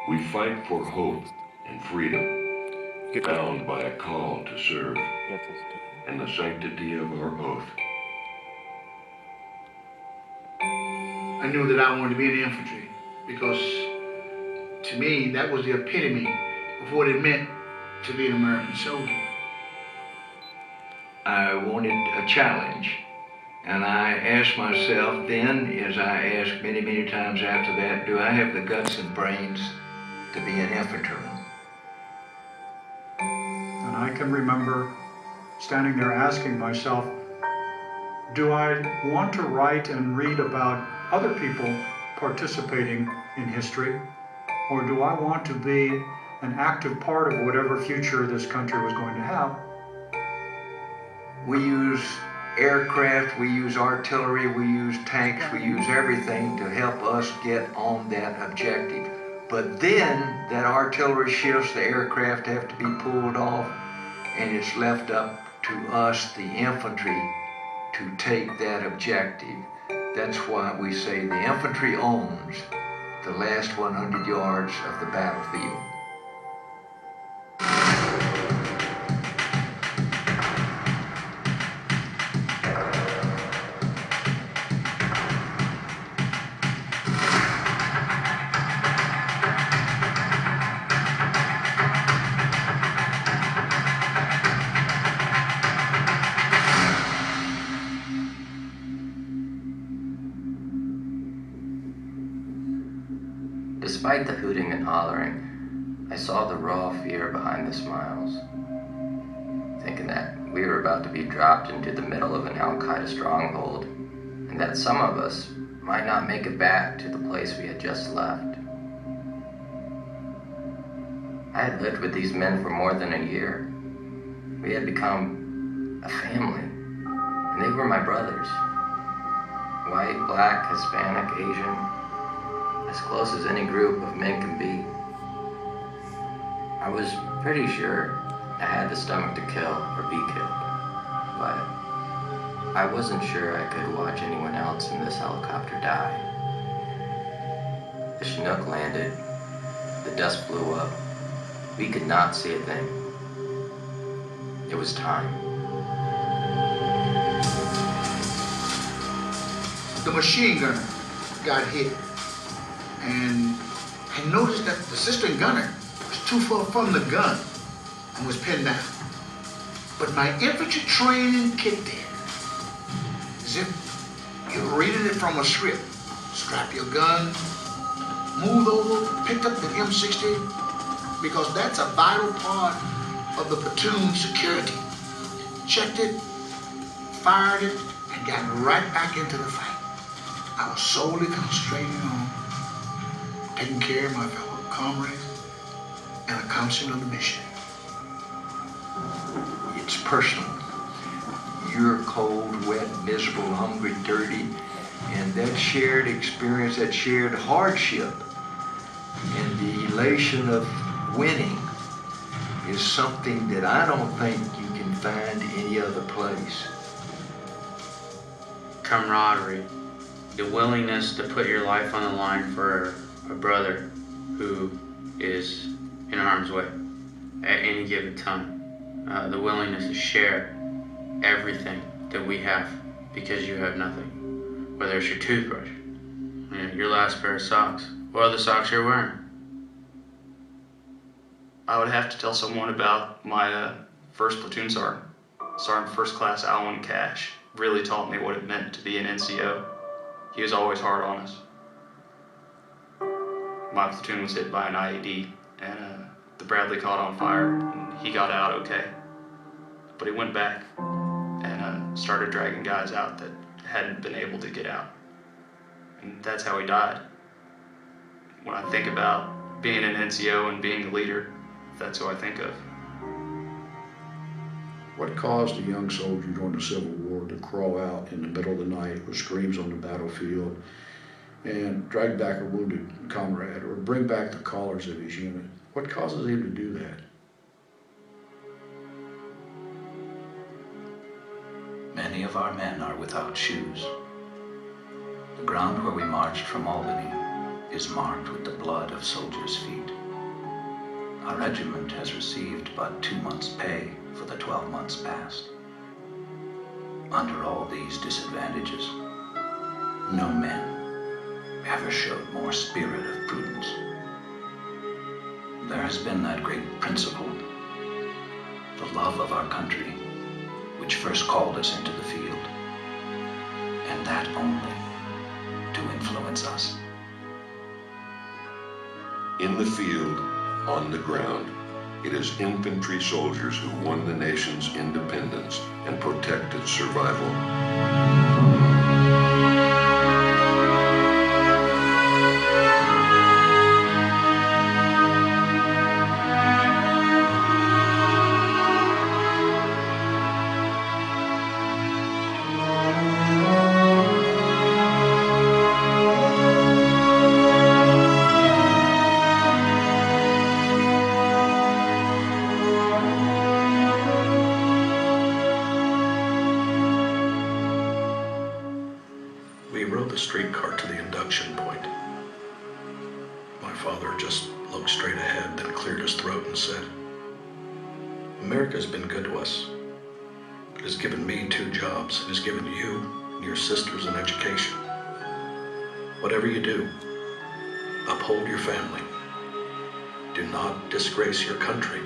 We fight for hope and freedom, bound by a call to serve and the sanctity of our oath. I knew that I wanted to be in the infantry because, to me, that was the epitome of what it meant to be an American soldier. I wanted a challenge, and I asked myself then, as I asked many, many times after that, do I have the guts and brains to be an infantryman? And I can remember standing there asking myself, do I want to write and read about other people participating in history, or do I want to be an active part of whatever future this country was going to have? We use aircraft, we use artillery, we use tanks, we use everything to help us get on that objective. But then that artillery shifts, the aircraft have to be pulled off, and it's left up to us, the infantry, to take that objective. That's why we say the infantry owns the last 100 yards of the battlefield. Despite the hooting and hollering, I saw the raw fear behind the smiles, thinking that we were about to be dropped into the middle of an Al-Qaeda stronghold, and that some of us might not make it back to the place we had just left. I had lived with these men for more than a year. We had become a family, and they were my brothers. White, black, Hispanic, Asian, as close as any group of men can be. I was pretty sure I had the stomach to kill or be killed, but I wasn't sure I could watch anyone else in this helicopter die. The Chinook landed, the dust blew up. We could not see a thing. It was time. The machine gunner got hit, and I noticed that the cistern gunner was too far from the gun and was pinned down. But my infantry training kicked in, as if you're reading it from a script. Strap your gun, moved over, picked up the M60, because that's a vital part of the platoon security. Checked it, fired it, and got right back into the fight. I was solely concentrating on taking care of my fellow comrades and accomplishing of the mission. It's personal. You're cold, wet, miserable, hungry, dirty, and that shared experience, that shared hardship, and the elation of winning is something that I don't think you can find any other place. Camaraderie, the willingness to put your life on the line for a brother who is in harm's way at any given time. The willingness to share everything that we have because you have nothing. Whether it's your toothbrush, your last pair of socks, or the socks you're wearing. I would have to tell someone about my first platoon sergeant. Sergeant First Class Alan Cash really taught me what it meant to be an NCO. He was always hard on us. My platoon was hit by an IED, and the Bradley caught on fire, and he got out okay. But he went back and started dragging guys out that hadn't been able to get out. And that's how he died. When I think about being an NCO and being a leader, that's who I think of. What caused a young soldier during the Civil War to crawl out in the middle of the night with screams on the battlefield and drag back a wounded comrade or bring back the colors of his unit? What causes him to do that? Many of our men are without shoes. The ground where we marched from Albany is marked with the blood of soldiers' feet. Our regiment has received but 2 months' pay for the 12 months past. Under all these disadvantages, no men ever showed more spirit of prudence. There has been that great principle, the love of our country, which first called us into the field, and that only to influence us. In the field, on the ground, it is infantry soldiers who won the nation's independence and protected survival. We rode the streetcar to the induction point. My father just looked straight ahead, then cleared his throat and said, "America's been good to us. It has given me 2 jobs. It has given you and your sisters an education. Whatever you do, uphold your family. Do not disgrace your country.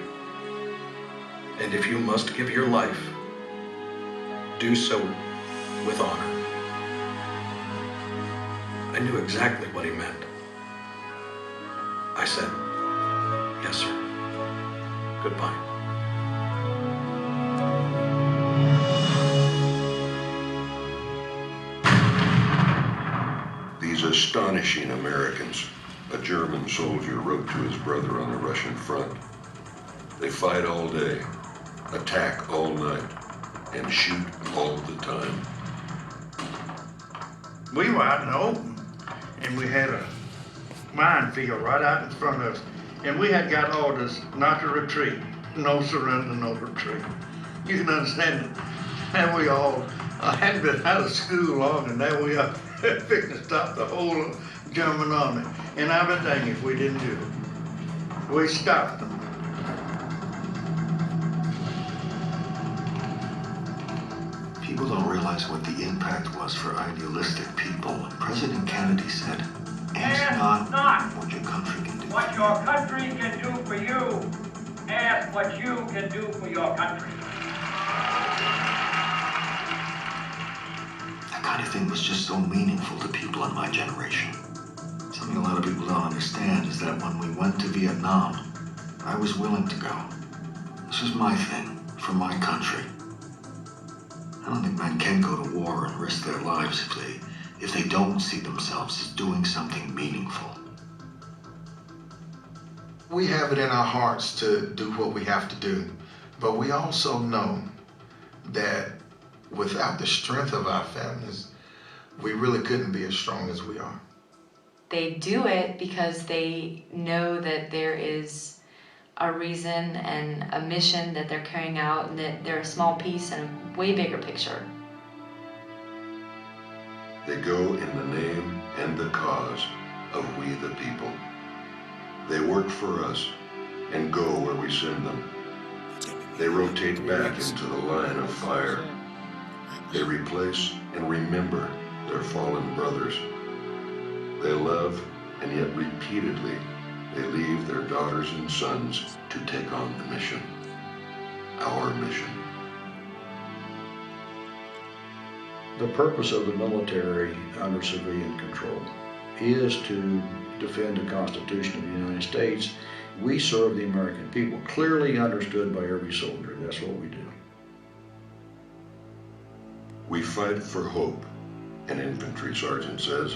And if you must give your life, do so with honor." I knew exactly what he meant. I said, "Yes, sir. Goodbye." These astonishing Americans, a German soldier wrote to his brother on the Russian front. They fight all day, attack all night, and shoot all the time. We were out in the open, and we had a minefield right out in front of us, and we had got orders not to retreat, no surrender, no retreat. You can understand it. And we all hadn't been out of school long, and there we are, fixing to stop the whole German army. And I bet dang if we didn't do it. We stopped them. People don't realize what the impact was for idealistic people. President Kennedy said, ask not what your country can do. What your country can do for you, ask what you can do for your country. That kind of thing was just so meaningful to people in my generation. Something a lot of people don't understand is that when we went to Vietnam, I was willing to go. This was my thing, for my country. I don't think men can go to war and risk their lives if they don't see themselves as doing something meaningful. We have it in our hearts to do what we have to do, but we also know that without the strength of our families, we really couldn't be as strong as we are. They do it because they know that there is a reason and a mission that they're carrying out, and that they're a small piece in a way bigger picture. They go in the name and the cause of we the people. They work for us and go where we send them. They rotate back into the line of fire. They replace and remember their fallen brothers. They love, and yet repeatedly they leave their daughters and sons to take on the mission, our mission. The purpose of the military under civilian control is to defend the Constitution of the United States. We serve the American people, clearly understood by every soldier. That's what we do. We fight for hope, an infantry sergeant says,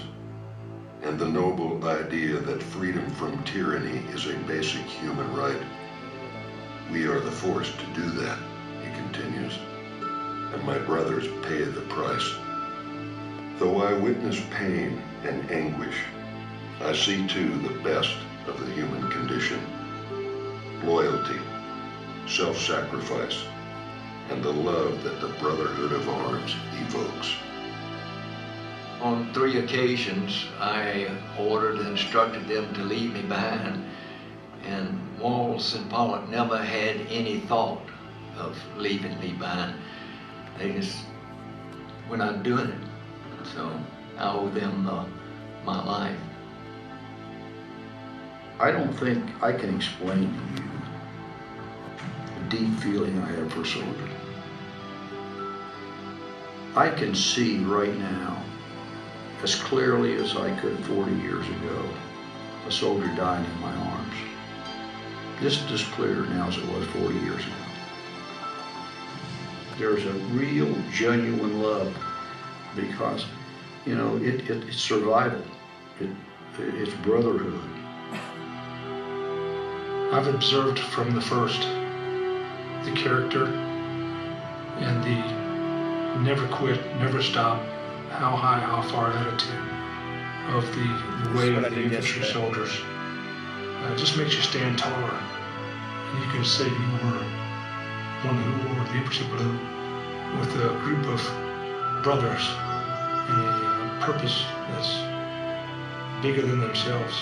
and the noble idea that freedom from tyranny is a basic human right. We are the force to do that, he continues, and my brothers pay the price. Though I witness pain and anguish, I see too the best of the human condition: loyalty, self-sacrifice, and the love that the brotherhood of arms evokes. On 3 occasions, I ordered and instructed them to leave me behind, and Wallace and Pollock never had any thought of leaving me behind. They just were not doing it. So I owe them my life. I don't think I can explain to you the deep feeling I have for soldiers. I can see right now, as clearly as I could 40 years ago, a soldier dying in my arms. Just as clear now as it was 40 years ago. There's a real, genuine love because, you know, it's survival. It's brotherhood. I've observed from the first the character and the never quit, never stop, how high, how far attitude of the way of the infantry soldiers. It just makes you stand taller. And you can say you were one who wore the infantry blue with a group of brothers and a purpose that's bigger than themselves.